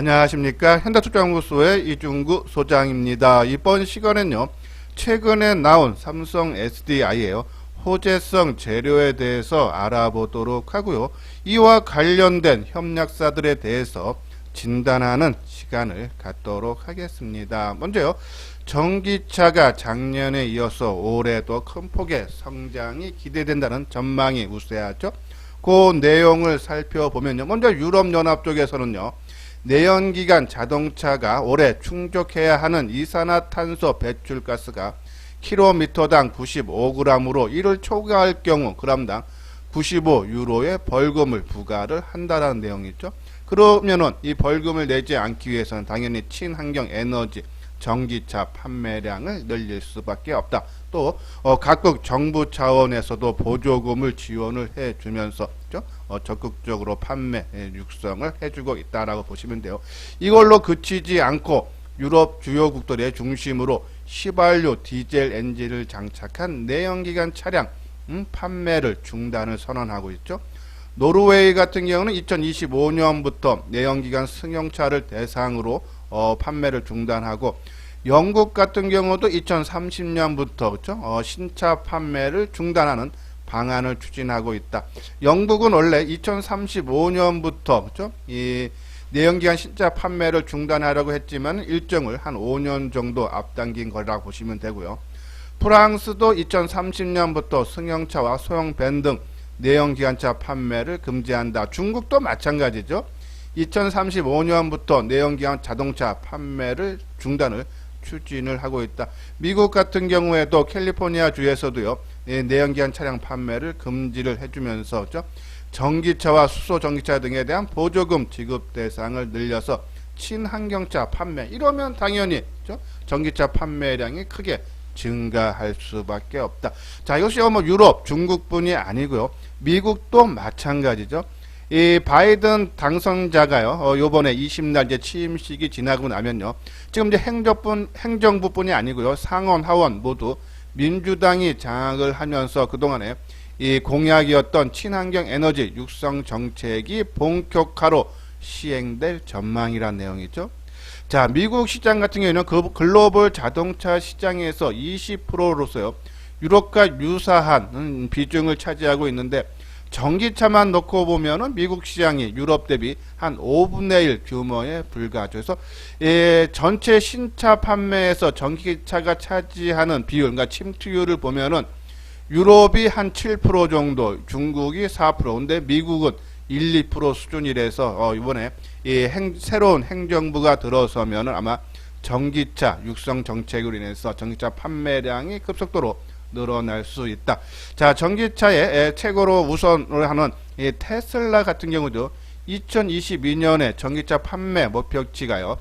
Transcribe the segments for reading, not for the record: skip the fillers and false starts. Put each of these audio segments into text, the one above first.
안녕하십니까. 현대투자연구소의 이중구 소장입니다. 이번 시간에는요, 최근에 나온 삼성 SDI의 호재성 재료에 대해서 알아보도록 하고요. 이와 관련된 협력사들에 대해서 진단하는 시간을 갖도록 하겠습니다. 먼저요, 전기차가 작년에 이어서 올해도 큰 폭의 성장이 기대된다는 전망이 우세하죠. 그 내용을 살펴보면요, 먼저 유럽연합 쪽에서는요, 내연기관 자동차가 올해 충족해야 하는 이산화탄소 배출가스가 킬로미터당 95g으로 이를 초과할 경우 그람당 95유로의 벌금을 부과를 한다라는 내용이죠. 그러면은 이 벌금을 내지 않기 위해서는 당연히 친환경 에너지 전기차 판매량을 늘릴 수밖에 없다. 또 각국 정부 차원에서도 보조금을 지원을 해주면서 적극적으로 판매 육성을 해주고 있다라고 보시면 돼요. 이걸로 그치지 않고 유럽 주요국들의 중심으로 휘발유 디젤 엔진을 장착한 내연기관 차량 판매를 중단을 선언하고 있죠. 노르웨이 같은 경우는 2025년부터 내연기관 승용차를 대상으로 판매를 중단하고, 영국 같은 경우도 2030년부터 그렇죠? 신차 판매를 중단하는 방안을 추진하고 있다. 영국은 원래 2035년부터 그렇죠? 이 내연기관 신차 판매를 중단하려고 했지만 일정을 한 5년 정도 앞당긴 거라고 보시면 되고요. 프랑스도 2030년부터 승용차와 소형밴 등 내연기관차 판매를 금지한다. 중국도 마찬가지죠. 2035년부터 내연기관 자동차 판매를 중단을 추진을 하고 있다. 미국 같은 경우에도 캘리포니아 주에서도요, 내연기관 차량 판매를 금지를 해주면서 전기차와 수소 전기차 등에 대한 보조금 지급 대상을 늘려서 친환경차 판매, 이러면 당연히 전기차 판매량이 크게 증가할 수밖에 없다. 자, 이것이 뭐 유럽, 중국뿐이 아니고요, 미국도 마찬가지죠. 이 바이든 당선자가요, 요번에 20날 이제 취임식이 지나고 나면요, 지금 이제 행정부뿐이 아니고요, 상원, 하원 모두 민주당이 장악을 하면서 그동안에 이 공약이었던 친환경 에너지 육성 정책이 본격화로 시행될 전망이란 내용이죠. 자, 미국 시장 같은 경우에는 그 글로벌 자동차 시장에서 20%로서요, 유럽과 유사한 비중을 차지하고 있는데, 전기차만 놓고 보면은 미국 시장이 유럽 대비 한 5분의 1 규모에 불과하죠. 그래서 전체 신차 판매에서 전기차가 차지하는 비율, 그러니까 침투율을 보면은 유럽이 한 7% 정도, 중국이 4%, 근데 미국은 1, 2% 수준이라서 이번에 새로운 행정부가 들어서면은 아마 전기차 육성 정책으로 인해서 전기차 판매량이 급속도로 늘어날 수 있다. 자, 전기차의 최고로 우선을 하는 이 테슬라 같은 경우도 2022년에 전기차 판매 목표치가요,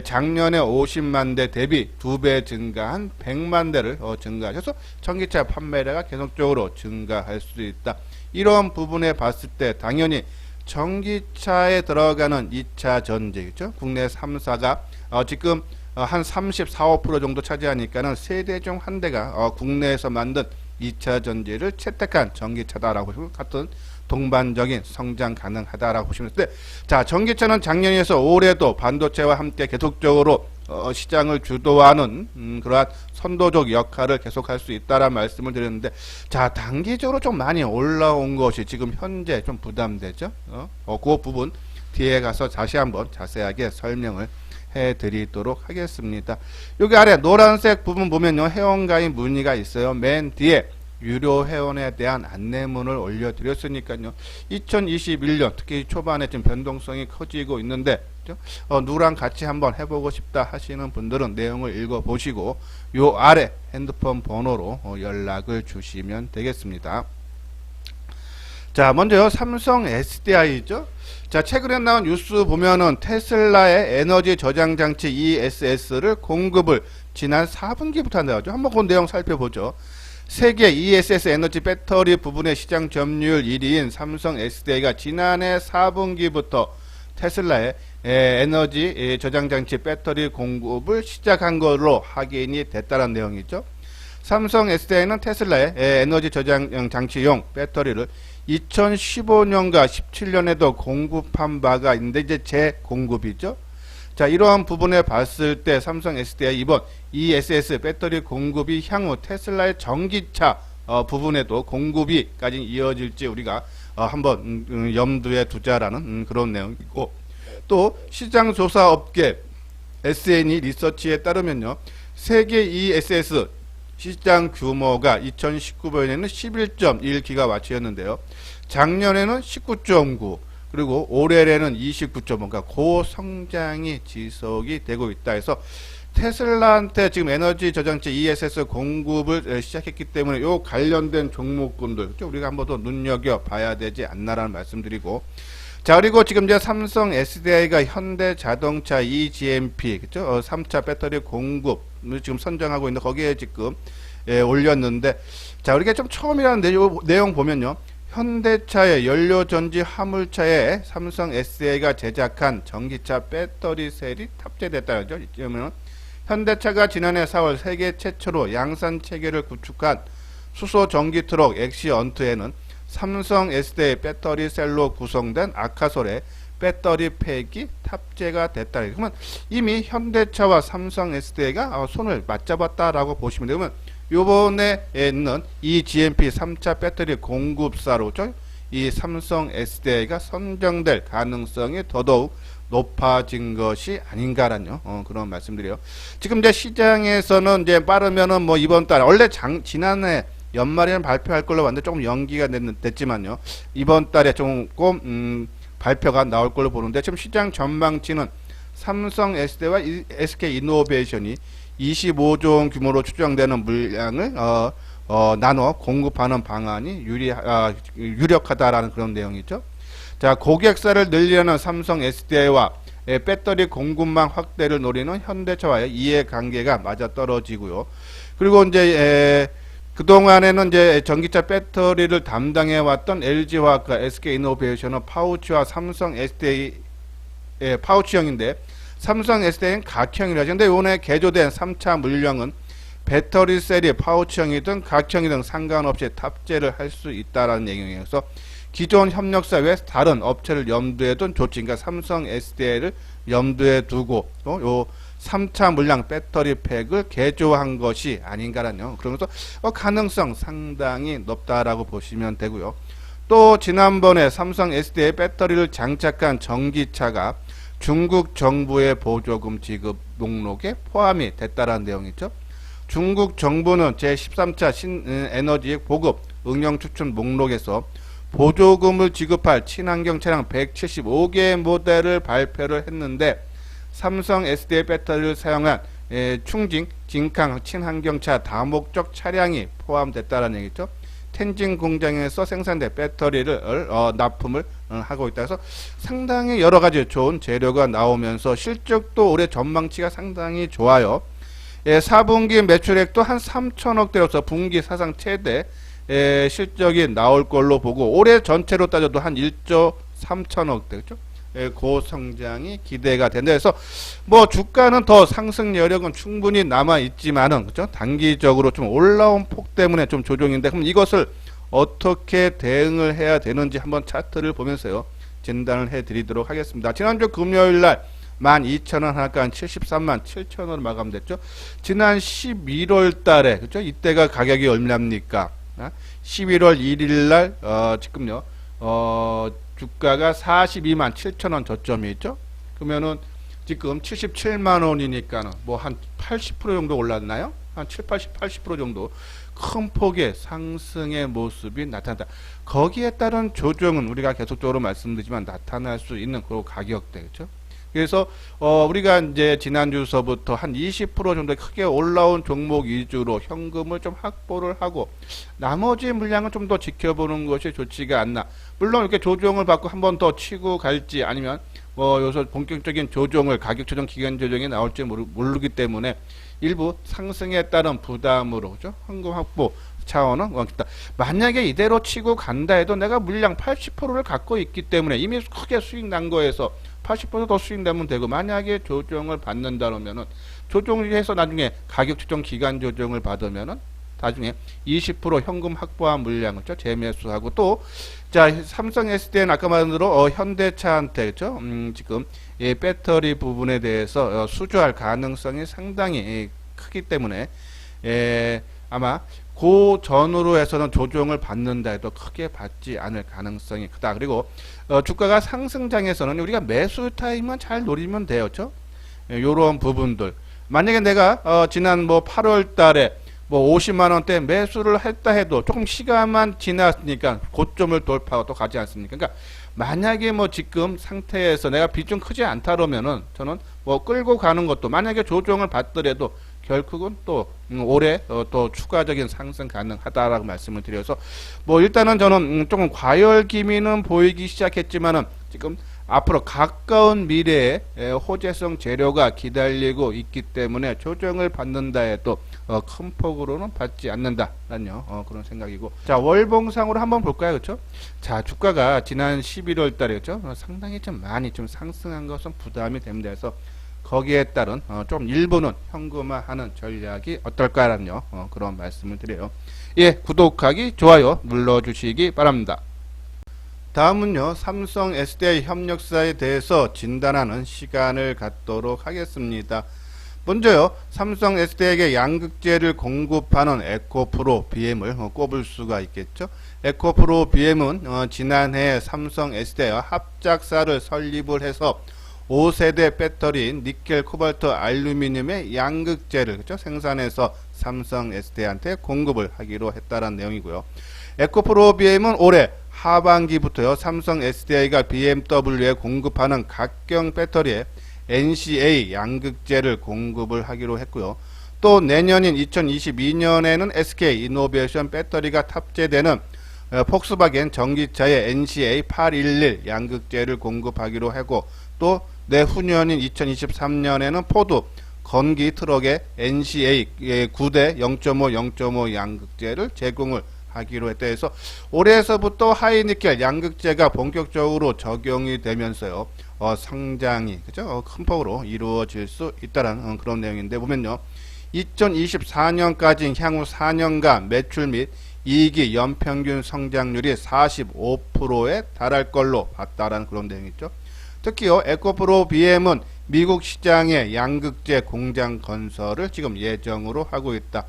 작년에 50만 대 대비 2배 증가한 100만 대를 증가하셔서 전기차 판매량가 계속적으로 증가할 수 있다. 이런 부분에 봤을 때 당연히 전기차에 들어가는 2차 전지죠. 국내 3사가 지금 한 34, 5% 정도 차지하니까는 세 대 중 한 대가 국내에서 만든 2차 전지를 채택한 전기차다라고 보시면 같은 동반적인 성장 가능하다라고 보시면 되는데, 자, 전기차는 작년에서 올해도 반도체와 함께 계속적으로 시장을 주도하는 그러한 선도적 역할을 계속할 수 있다라는 말씀을 드렸는데, 자, 단기적으로 좀 많이 올라온 것이 지금 현재 좀 부담되죠. 그 부분 뒤에 가서 다시 한번 자세하게 설명을 해드리도록 하겠습니다. 여기 아래 노란색 부분 보면요, 회원가입 문의가 있어요. 맨 뒤에 유료 회원에 대한 안내문을 올려드렸으니까요. 2021년 특히 초반에 지금 변동성이 커지고 있는데 누구랑 같이 한번 해보고 싶다 하시는 분들은 내용을 읽어보시고 요 아래 핸드폰 번호로 연락을 주시면 되겠습니다. 자, 먼저요, 삼성 SDI죠. 자, 최근에 나온 뉴스 보면은 테슬라의 에너지 저장 장치 ESS를 공급을 지난 4분기부터 한다고 하죠. 한번 그 내용 살펴보죠. 세계 ESS 에너지 배터리 부분의 시장 점유율 1위인 삼성 SDI가 지난해 4분기부터 테슬라의 에너지 저장 장치 배터리 공급을 시작한 걸로 확인이 됐다는 내용이죠. 삼성 SDI는 테슬라의 에너지 저장 장치용 배터리를 2015년과 17년에도 공급한 바가 있는데 이제 재공급이죠. 자, 이러한 부분에 봤을 때 삼성 SDI 이번 ESS 배터리 공급이 향후 테슬라의 전기차 부분에도 공급이까지 이어질지 우리가 한번 염두에 두자라는 그런 내용이고, 또 시장 조사 업계 SNE 리서치에 따르면요, 세계 ESS 시장 규모가 2019년에는 11.1기가와트였는데요. 작년에는 19.9, 그리고 올해에는 29.5, 그러니까 고성장이 지속이 되고 있다 해서 테슬라한테 지금 에너지 저장체 ESS 공급을 시작했기 때문에 요 관련된 종목군들 우리가 한번 더 눈여겨봐야 되지 않나라는 말씀드리고, 자, 그리고 지금 이제 삼성 SDI가 현대자동차 eGMP, 그죠? 3차 배터리 공급을 지금 선정하고 있는데 거기에 지금 올렸는데, 자, 우리가 좀 처음이라는 내용 보면요, 현대차의 연료전지 화물차에 삼성 SDI가 제작한 전기차 배터리 셀이 탑재됐다는 거죠. 그러면 현대차가 지난해 4월 세계 최초로 양산 체계를 구축한 수소 전기 트럭 엑시언트에는 삼성 SDI 배터리 셀로 구성된 아카솔의 배터리 팩이 탑재가 됐다. 그러면 이미 현대차와 삼성 SDI가 손을 맞잡았다라고 보시면 되면, 요번에 있는 이 GMP 3차 배터리 공급사로죠, 이 삼성 SDI가 선정될 가능성이 더더욱 높아진 것이 아닌가라는 그런 말씀드려요. 지금 이제 시장에서는 이제 빠르면은 뭐 이번 달, 원래 지난해 연말에는 발표할 걸로 봤는데 조금 연기가 됐지만요, 이번 달에 조금 발표가 나올 걸로 보는데, 지금 시장 전망치는 삼성 SDI와 SK 이노베이션이 25조 원 규모로 추정되는 물량을 나눠 공급하는 방안이 유력하다라는 그런 내용이죠. 자, 고객사를 늘리려는 삼성 SDI와 배터리 공급망 확대를 노리는 현대차와의 이해관계가 맞아떨어지고요. 그리고 이제 그동안에는 이제 전기차 배터리를 담당해왔던 LG화학과 SK이노베이션은 파우치와 삼성 SDI 파우치형인데, 삼성 SDI는 각형이라죠. 근데 이번에 개조된 3차 물량은 배터리 셀이 파우치형이든 각형이든 상관없이 탑재를 할 수 있다라는 얘기여서 기존 협력사 외 다른 업체를 염두에 둔 조치, 그러니까 삼성 SDI를 염두에 두고 요 3차 물량 배터리 팩을 개조한 것이 아닌가라는, 그러면서 가능성 상당히 높다라고 보시면 되고요. 또 지난번에 삼성 SDI 배터리를 장착한 전기차가 중국 정부의 보조금 지급 목록에 포함이 됐다라는 내용이죠. 중국 정부는 제13차 신에너지 보급 응용 추천 목록에서 보조금을 지급할 친환경 차량 175개 모델을 발표를 했는데, 삼성 SDI 배터리를 사용한 충진, 진캉 친환경차 다목적 차량이 포함됐다는 얘기죠. 텐진 공장에서 생산된 배터리를 납품을 하고 있다 해서 상당히 여러가지 좋은 재료가 나오면서 실적도 올해 전망치가 상당히 좋아요. 4분기 매출액도 한 3천억대로서 분기 사상 최대 실적이 나올 걸로 보고, 올해 전체로 따져도 한 1조 3천억대, 그렇죠? 고성장이 기대가 된다 해서 뭐 주가는 더 상승 여력은 충분히 남아 있지만은, 그렇죠? 단기적으로 좀 올라온 폭 때문에 좀 조정인데, 그럼 이것을 어떻게 대응을 해야 되는지 한번 차트를 보면서요, 진단을 해 드리도록 하겠습니다. 지난주 금요일 날 12,000원 하나가 한 73만 7천원 마감됐죠. 지난 11월 달에, 그렇죠? 이때가 가격이 얼마입니까? 11월 1일 날 지금요 주가가 42만 7천원 저점이 있죠. 그러면은 지금 77만 원이니까는 뭐 한 80% 정도 올랐나요? 한 80% 정도 큰 폭의 상승의 모습이 나타난다. 거기에 따른 조정은 우리가 계속적으로 말씀드리지만 나타날 수 있는 그런 가격대, 그렇죠? 그래서 우리가 이제 지난주서부터 한 20% 정도 크게 올라온 종목 위주로 현금을 좀 확보를 하고, 나머지 물량은 좀 더 지켜보는 것이 좋지가 않나. 물론 이렇게 조정을 받고 한 번 더 치고 갈지, 아니면 요소 본격적인 조정을, 가격 조정, 기간 조정이 나올지 모르기 때문에 일부 상승에 따른 부담으로, 그죠? 현금 확보 차원은 있다. 만약에 이대로 치고 간다 해도 내가 물량 80%를 갖고 있기 때문에 이미 크게 수익 난 거에서 80% 더 수익 내면 되고, 만약에 조정을 받는다면은 조정을 해서 나중에 가격 조정 기간 조정을 받으면은 나중에 20% 현금 확보한 물량을 재매수하고 또 자 삼성 SDI는 아까 말한 대로 현대차한테 그죠? 지금 이 배터리 부분에 대해서 수주할 가능성이 상당히 크기 때문에 아마 그 전후로 해서는 조정을 받는다 해도 크게 받지 않을 가능성이 크다. 그리고 주가가 상승장에서는 우리가 매수 타임만 잘 노리면 돼요. 그렇죠? 요런 부분들. 만약에 내가 지난 뭐 8월 달에 뭐 50만 원대 매수를 했다 해도 조금 시간만 지났으니까 고점을 돌파하고 또 가지 않습니까? 그러니까 만약에 뭐 지금 상태에서 내가 비중 크지 않다 그러면은 저는 뭐 끌고 가는 것도 만약에 조정을 받더라도 결국은 또 올해 또 추가적인 상승 가능하다라고 말씀을 드려서 뭐 일단은 저는 조금 과열 기미는 보이기 시작했지만은 지금 앞으로 가까운 미래에 호재성 재료가 기다리고 있기 때문에 조정을 받는다 해도 큰 폭으로는 받지 않는다라는 그런 생각이고, 자 월봉상으로 한번 볼까요? 그렇죠? 자 주가가 지난 11월 달에 그렇죠? 상당히 좀 많이 좀 상승한 것은 부담이 됩니다. 그래서 거기에 따른 좀 일부는 현금화하는 전략이 어떨까라는 그런 말씀을 드려요. 예, 구독하기, 좋아요 눌러주시기 바랍니다. 다음은요, 삼성 SDI 협력사에 대해서 진단하는 시간을 갖도록 하겠습니다. 먼저요, 삼성 SDI에게 양극재를 공급하는 에코프로 BM을 꼽을 수가 있겠죠. 에코프로 BM은 지난해 삼성 SDI와 합작사를 설립을 해서 5세대 배터리인 니켈, 코발트, 알루미늄의 양극재를 그렇죠? 생산해서 삼성 SDI한테 공급을 하기로 했다는 내용이고요. 에코프로 BM은 올해 하반기부터요, 삼성 SDI가 BMW에 공급하는 각경 배터리에 NCA 양극재를 공급을 하기로 했고요. 또 내년인 2022년에는 SK 이노베이션 배터리가 탑재되는 폭스바겐 전기차에 NCA 811 양극재를 공급하기로 하고, 또 내후년인 2023년에는 포드 건기 트럭에 NCA 9대 0.5 0.5 양극재를 제공을 하기로 했다 해서 올해에서부터 하이니켈 양극재가 본격적으로 적용이 되면서요, 성장이 그죠? 큰 폭으로 이루어질 수 있다는 그런 내용인데, 보면요 2024년까지 향후 4년간 매출 및 이익이 연평균 성장률이 45%에 달할 걸로 봤다라는 그런 내용이 있죠. 특히요 에코프로 BM은 미국 시장의 양극재 공장 건설을 지금 예정으로 하고 있다.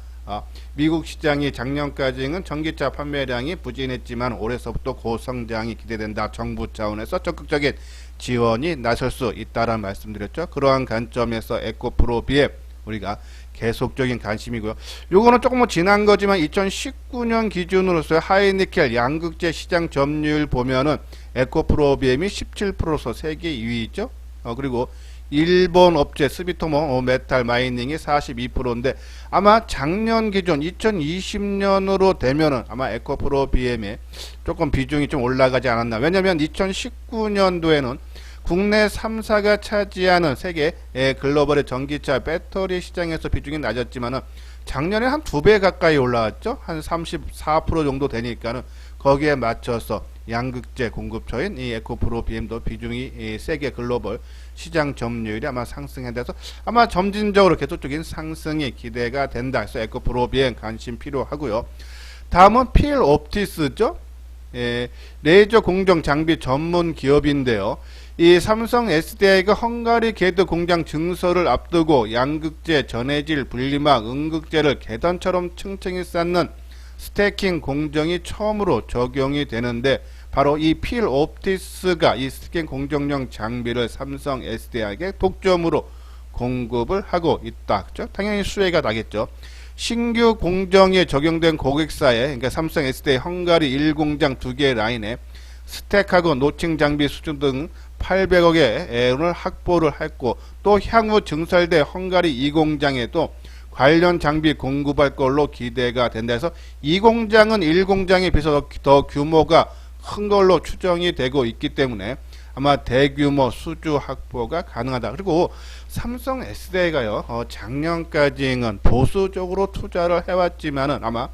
미국 시장이 작년까지는 전기차 판매량이 부진했지만 올해서부터 고성장이 기대된다. 정부 차원에서 적극적인 지원이 나설 수 있다라는 말씀드렸죠. 그러한 관점에서 에코프로 BM 우리가 계속적인 관심이고요. 요거는 조금 뭐 지난 거지만 2019년 기준으로서 하이니켈 양극재 시장 점유율 보면은 에코프로 BM이 17%로 세계 2위죠. 그리고 일본 업체 스미토모 메탈 마이닝이 42%인데 아마 작년 기준 2020년으로 되면은 아마 에코프로 BM에 조금 비중이 좀 올라가지 않았나. 왜냐면 2019년도에는 국내 3사가 차지하는 세계 글로벌의 전기차 배터리 시장에서 비중이 낮았지만은 작년에 한 2배 가까이 올라왔죠. 한 34% 정도 되니까는 거기에 맞춰서 양극재 공급처인 이 에코프로 BM도 비중이 세계 글로벌 시장 점유율이 아마 상승해 돼서 아마 점진적으로 계속적인 상승이 기대가 된다. 그래서 에코프로 BM 관심 필요하고요. 다음은 필 옵티스죠. 레이저 공정 장비 전문 기업인데요. 이 삼성 SDI가 헝가리 게드 공장 증설을 앞두고 양극재, 전해질, 분리막, 음극재를 계단처럼 층층이 쌓는 스태킹 공정이 처음으로 적용이 되는데, 바로 이 필 옵티스가 이 스태킹 공정용 장비를 삼성 SDI에게 독점으로 공급을 하고 있다. 그렇죠? 당연히 수혜가 나겠죠. 신규 공정에 적용된 고객사에, 그러니까 삼성 SDI 헝가리 1공장 2개 라인에 스택하고 노칭 장비 수준 등 800억의 원을 확보를 했고, 또 향후 증설대 헝가리 2공장에도 관련 장비 공급할 걸로 기대가 된다 해서 2공장은 1공장에 비해서 더 규모가 큰 걸로 추정이 되고 있기 때문에 아마 대규모 수주 확보가 가능하다. 그리고 삼성 SDI가요 작년까지는 보수적으로 투자를 해왔지만은 아마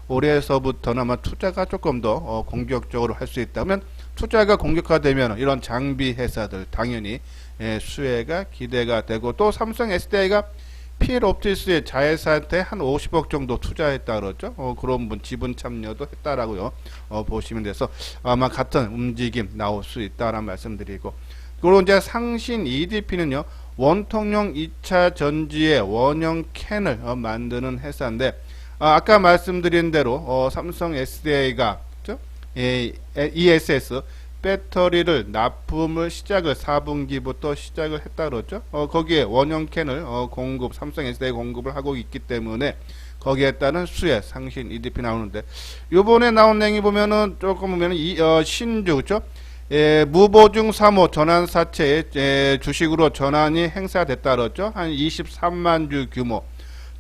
올해서부터는 아마 투자가 조금 더 공격적으로 할 수 있다면, 투자가 공격화되면 이런 장비 회사들 당연히 수혜가 기대가 되고, 또 삼성 SDI가 필옵티스의 자회사한테 한 50억 정도 투자했다 그러죠. 그런 분 지분 참여도 했다라고요. 보시면 돼서 아마 같은 움직임 나올 수 있다라는 말씀드리고, 그리고 이제 상신 EDP는요 원통용 2차 전지의 원형 캔을 만드는 회사인데, 아까 말씀드린 대로 삼성 SDI가 그죠? ESS 배터리를 납품을 시작을 4분기부터 시작을 했다 그러죠. 거기에 원형 캔을 공급, 삼성 SDI 공급을 하고 있기 때문에 거기에 따른 수혜 상신 EDP 나오는데, 요번에 나온 내용이 보면은 조금 보면은 신주 그죠? 무보증 3호 전환 사채의 주식으로 전환이 행사됐다 그러죠. 한 23만 주 규모,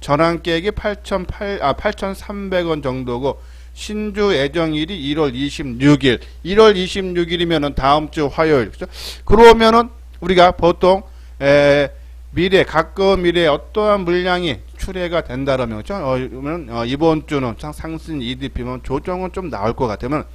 전환 계획이 8,300원 정도고, 신주 예정일이 1월 26일. 1월 26일이면은 다음 주 화요일. 그죠? 그러면은 우리가 보통 미래, 가까운 미래에 어떠한 물량이 출회가 된다라면, 그죠? 그러면 이번 주는 상승 EDP면 조정은 좀 나올 것 같으면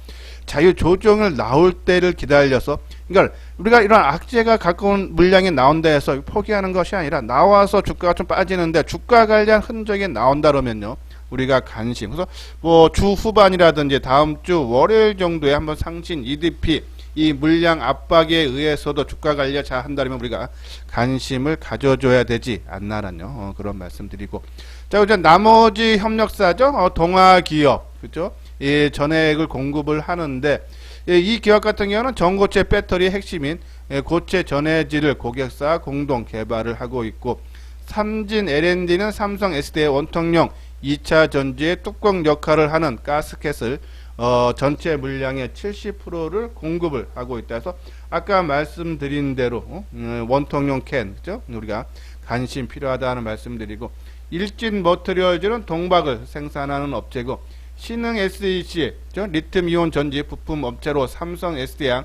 자유 조정을 나올 때를 기다려서, 그러니까 우리가 이런 악재가 가까운 물량이 나온다 해서 포기하는 것이 아니라, 나와서 주가가 좀 빠지는데 주가 관련 흔적이 나온다 그러면요 우리가 관심, 그래서 뭐 주 후반이라든지 다음 주 월요일 정도에 한번 상신 EDP 이 물량 압박에 의해서도 주가 관리 잘 한다면 우리가 관심을 가져줘야 되지 않나라뇨. 그런 말씀드리고, 자 이제 나머지 협력사죠. 동아기업 그죠? 이 전액을 공급을 하는데, 이 기업 같은 경우는 전고체 배터리의 핵심인 고체 전해질을 고객사 공동 개발을 하고 있고, 삼진 L&D는 삼성 SDI 원통용 2차 전지의 뚜껑 역할을 하는 가스켓을 전체 물량의 70%를 공급을 하고 있다 해서, 아까 말씀드린 대로 원통용 캔 그죠? 우리가 관심 필요하다는 말씀드리고, 일진 머티리얼즈는 동박을 생산하는 업체고, 신흥 SEC 리튬 이온 전지 부품 업체로 삼성 SDI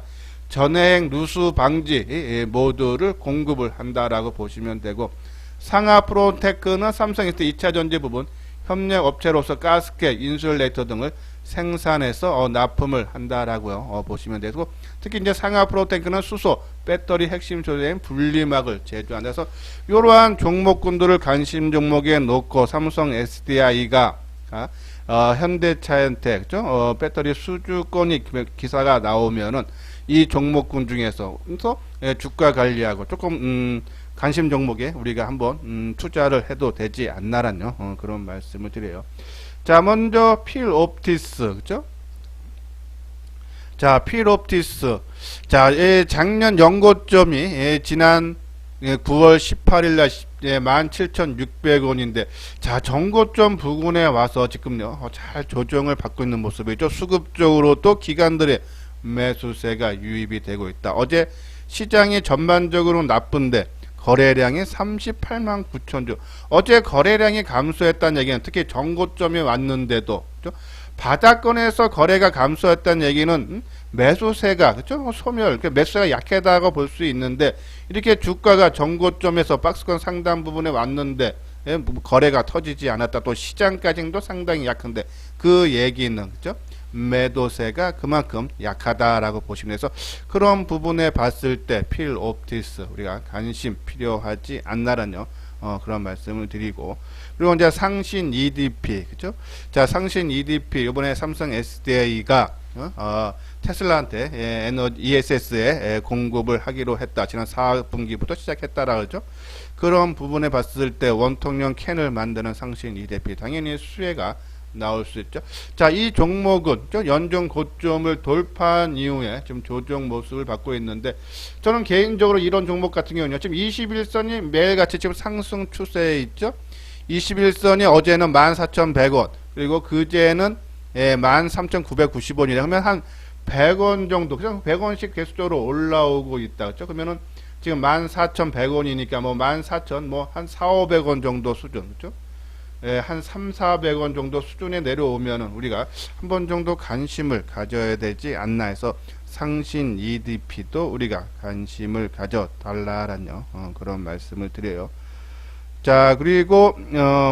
전해행 누수 방지 모듈을 공급을 한다라고 보시면 되고, 상하 프로테크는 삼성 SDI 2차 전지 부분 협력 업체로서 가스켓, 인슐레이터 등을 생산해서 납품을 한다라고요. 보시면 되고, 특히 이제 상하 프로테크는 수소, 배터리 핵심 소재인 분리막을 제조한다. 그래서 이러한 종목군들을 관심 종목에 놓고 삼성 SDI가 현대차한테 그죠? 배터리 수주권이 기사가 나오면은 이 종목군 중에서 주가 관리하고 조금 관심 종목에 우리가 한번 투자를 해도 되지 않나라뇨. 그런 말씀을 드려요. 자, 먼저 필옵티스 그죠? 자, 필옵티스. 자, 작년 연고점이 지난 9월 18일 날 17,600원인데, 자, 정고점 부근에 와서 지금요 잘 조정을 받고 있는 모습이죠. 수급적으로 또 기관들의 매수세가 유입이 되고 있다. 어제 시장이 전반적으로 나쁜데 거래량이 38만 9천 주. 어제 거래량이 감소했다는 얘기는, 특히 정고점이 왔는데도 그렇죠? 바닥권에서 거래가 감소했다는 얘기는 매수세가 그렇죠? 소멸, 매수세가 약하다고 볼 수 있는데, 이렇게 주가가 정고점에서 박스권 상단 부분에 왔는데 거래가 터지지 않았다. 또 시장까지도 상당히 약한데, 그 얘기는 그렇죠? 매도세가 그만큼 약하다라고 보시면 돼서, 그런 부분에 봤을 때 필옵티스 우리가 관심 필요하지 않나라뇨. 그런 말씀을 드리고, 그리고 이제 상신 EDP 그죠? 자, 상신 EDP 이번에 삼성 SDI가 테슬라한테 ESS에 공급을 하기로 했다. 지난 4분기부터 시작했다라 그러죠. 그런 부분에 봤을 때 원통형 캔을 만드는 상신 EDP 당연히 수혜가 나올 수 있죠. 자, 이 종목은 연중 고점을 돌파한 이후에 지금 조정 모습을 받고 있는데, 저는 개인적으로 이런 종목 같은 경우는요, 지금 21선이 매일같이 지금 상승 추세에 있죠. 21선이 어제는 14,100원, 그리고 그제는 13,990원이래. 그러면 한 100원 정도, 그냥 100원씩 계속적으로 올라오고 있다. 그렇죠? 그러면은 지금 14,100원이니까 뭐 14,000, 뭐 한 4,500원 정도 수준, 그렇죠? 한 3,400원 정도 수준에 내려오면은 우리가 한 번 정도 관심을 가져야 되지 않나 해서 상신 EDP도 우리가 관심을 가져 달라라뇨. 그런 말씀을 드려요. 자, 그리고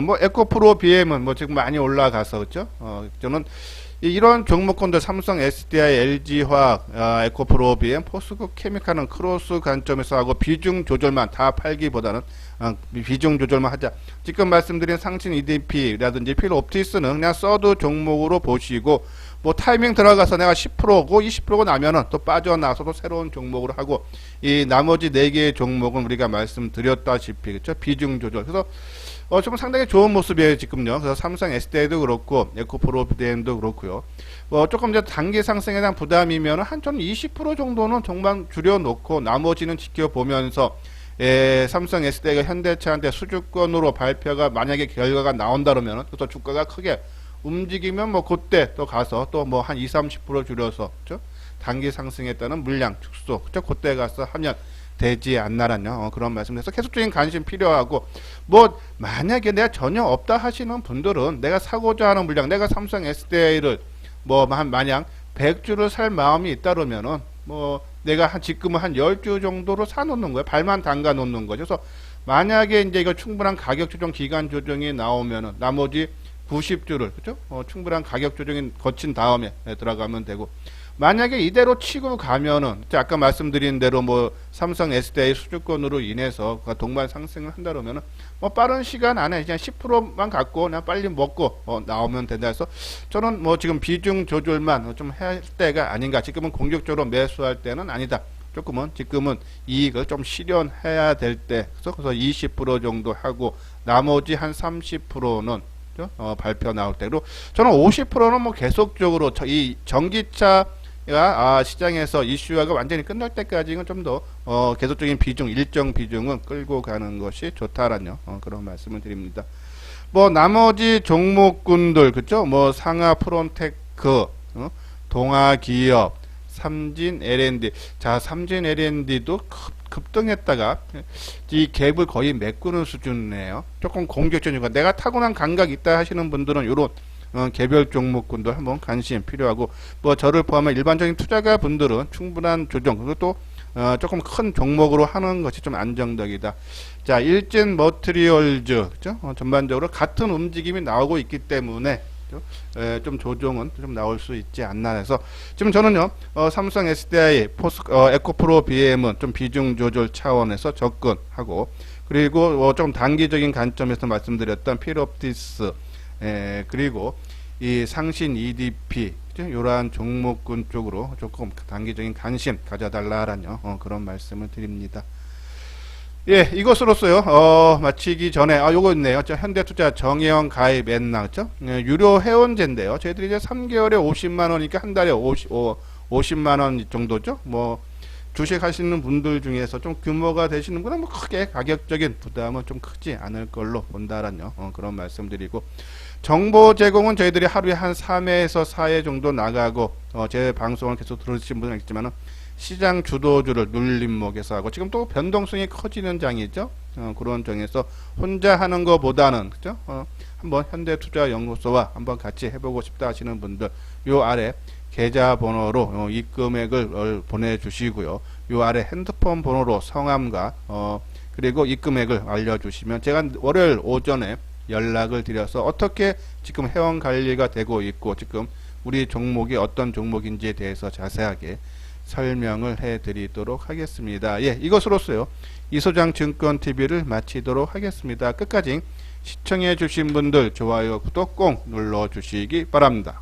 뭐 에코프로 BM은 뭐 지금 많이 올라가서 그렇죠? 저는 이런 종목군들 삼성, SDI, LG화학, 에코프로, BM, 포스코 케미칼은 크로스 관점에서 하고 비중 조절만 다 팔기보다는 비중 조절만 하자. 지금 말씀드린 상신 EDP라든지 필옵티스는 그냥 서드 종목으로 보시고 뭐 타이밍 들어가서 내가 10%고 20%고 나면은 또 빠져나서도 새로운 종목으로 하고 이 나머지 4개의 종목은 우리가 말씀드렸다시피 그렇죠? 비중 조절. 그래서 좀 상당히 좋은 모습이에요, 지금요. 그래서 삼성 SDI도 그렇고, 에코프로 BM도 그렇고요. 조금 이제 단기 상승에 대한 부담이면 한 좀 20% 정도는 정말 줄여놓고, 나머지는 지켜보면서, 삼성 SDI가 현대차한테 수주권으로 발표가 만약에 결과가 나온다 그러면, 그래서 주가가 크게 움직이면 뭐 그때 또 가서 또 뭐 한 20-30% 줄여서, 그죠? 단기 상승에 따른 물량 축소, 그죠? 그때 가서 하면 되지 않나라뇨. 그런 말씀에서 계속적인 관심 필요하고 뭐 만약에 내가 전혀 없다 하시는 분들은 내가 사고자 하는 물량 내가 삼성 SDI를 뭐 마냥 100주를 살 마음이 있다 그러면은 뭐 내가 지금은 한 10주 정도로 사 놓는 거예요. 발만 담가 놓는 거죠. 그래서 만약에 이제 이거 충분한 가격 조정 기간 조정이 나오면은 나머지 90주를 그죠? 충분한 가격 조정이 거친 다음에 들어가면 되고 만약에 이대로 치고 가면은 아까 말씀드린 대로 뭐 삼성 SDI 수주권으로 인해서 동반 상승을 한다 그러면은 뭐 빠른 시간 안에 그냥 10%만 갖고 그냥 빨리 먹고 나오면 된다 해서 저는 뭐 지금 비중 조절만 좀 해야 할 때가 아닌가. 지금은 공격적으로 매수할 때는 아니다. 조금은 지금은 이익을 좀 실현해야 될 때 그래서 20% 정도 하고 나머지 한 30%는 발표 나올 때로 저는 50%는 뭐 계속적으로 이 전기차 시장에서 이슈화가 완전히 끝날 때까지는 좀 더 계속적인 비중, 일정 비중은 끌고 가는 것이 좋다라는 그런 말씀을 드립니다. 뭐 나머지 종목군들 그죠? 뭐 상하 프론테크, 동아기업, 삼진 L&D. 자, 삼진 L&D도 급등했다가 이 갭을 거의 메꾸는 수준이네요. 조금 공격적인 거. 내가 타고난 감각 있다 하시는 분들은 요런 개별 종목군도 한번 관심 필요하고 뭐 저를 포함한 일반적인 투자가 분들은 충분한 조정 그리고 또 조금 큰 종목으로 하는 것이 좀 안정적이다. 자, 일진 머티리얼즈 그죠? 전반적으로 같은 움직임이 나오고 있기 때문에 좀 조정은 좀 나올 수 있지 않나 해서 지금 저는요 삼성 SDI, 에코프로 BM은 좀 비중 조절 차원에서 접근하고 그리고 좀 단기적인 관점에서 말씀드렸던 필옵티스 그리고 이 상신 EDP 이러한 종목군 쪽으로 조금 단기적인 관심 가져달라라는 그런 말씀을 드립니다. 예, 이것으로서요 마치기 전에 요거 있네요. 현대투자 정의형 가입 앤나 그죠? 유료 회원제인데요. 저희들이 이제 3개월에 50만원이니까 한 달에 50만원 정도죠. 뭐 주식 하시는 분들 중에서 좀 규모가 되시는 분은 뭐 크게 가격적인 부담은 좀 크지 않을 걸로 본다라는 그런 말씀드리고 정보 제공은 저희들이 하루에 한 3회에서 4회 정도 나가고 제 방송을 계속 들으신 분은 있지만은 시장 주도주를 눌림목에서 하고 지금 또 변동성이 커지는 장이죠. 그런 장에서 혼자 하는 것보다는 그죠? 한번 현대투자연구소와 한번 같이 해보고 싶다 하시는 분들 요 아래 계좌번호로 입금액을 보내주시고요. 요 아래 핸드폰 번호로 성함과 그리고 입금액을 알려주시면 제가 월요일 오전에 연락을 드려서 어떻게 지금 회원 관리가 되고 있고 지금 우리 종목이 어떤 종목인지에 대해서 자세하게 설명을 해드리도록 하겠습니다. 예, 이것으로서요 이소장 증권TV를 마치도록 하겠습니다. 끝까지 시청해 주신 분들 좋아요 구독 꼭 눌러 주시기 바랍니다.